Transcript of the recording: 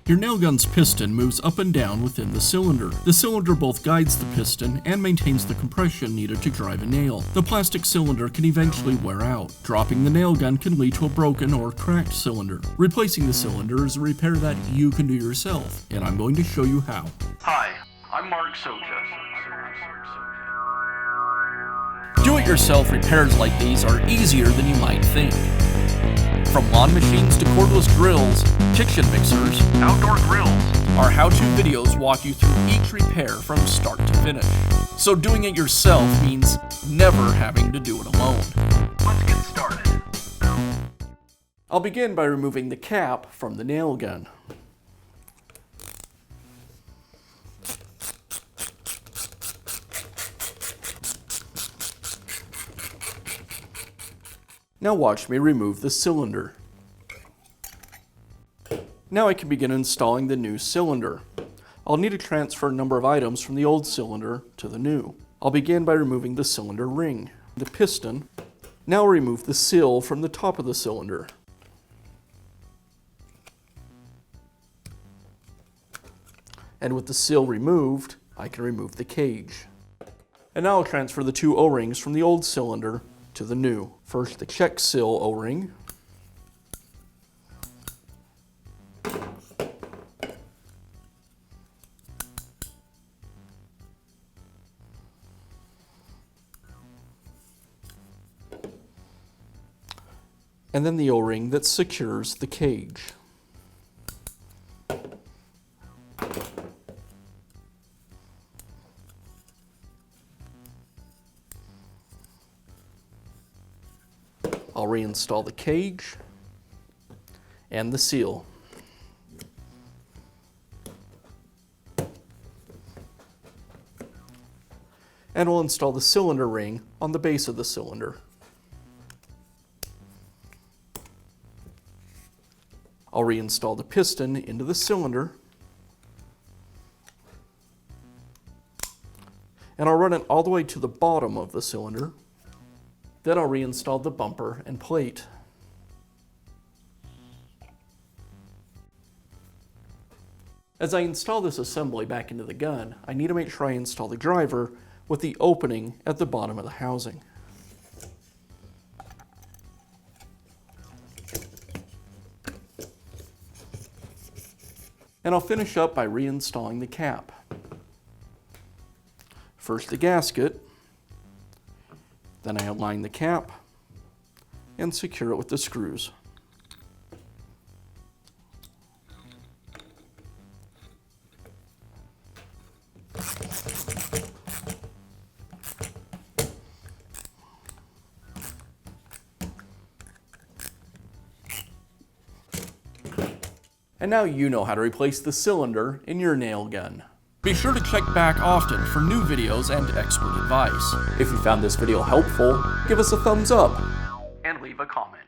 Your nail gun's piston moves up and down within the cylinder. The cylinder both guides the piston and maintains the compression needed to drive a nail. The plastic cylinder can eventually wear out. Dropping the nail gun can lead to a broken or cracked cylinder. Replacing the cylinder is a repair that you can do yourself, and I'm going to show you how. Hi, I'm Mark Socha. Do-it-yourself repairs like these are easier than you might think. From lawn machines to cordless drills, kitchen mixers, Outdoor grills. our how-to videos walk you through each repair from start to finish. So doing it yourself means never having to do it alone. Let's get started. I'll begin by removing the cap from the nail gun. Now watch me remove the cylinder. Now I can begin installing the new cylinder. I'll need to transfer a number of items from the old cylinder to the new. I'll begin by removing the cylinder ring, the piston. Now I'll remove the seal from the top of the cylinder. And with the seal removed, I can remove the cage. And now I'll transfer the two O-rings from the old cylinder to the new. First, the check seal O-ring. And then the O-ring that secures the cage. I'll reinstall the cage and the seal. And we'll install the cylinder ring on the base of the cylinder. I'll reinstall the piston into the cylinder. And I'll run it all the way to the bottom of the cylinder. Then I'll reinstall the bumper and plate. As I install this assembly back into the gun, I need to make sure I install the driver with the opening at the bottom of the housing. And I'll finish up by reinstalling the cap. First the gasket. Then I align the cap and secure it with the screws. And now you know how to replace the cylinder in your nail gun. Be sure to check back often for new videos and expert advice. If you found this video helpful, give us a thumbs up And leave a comment.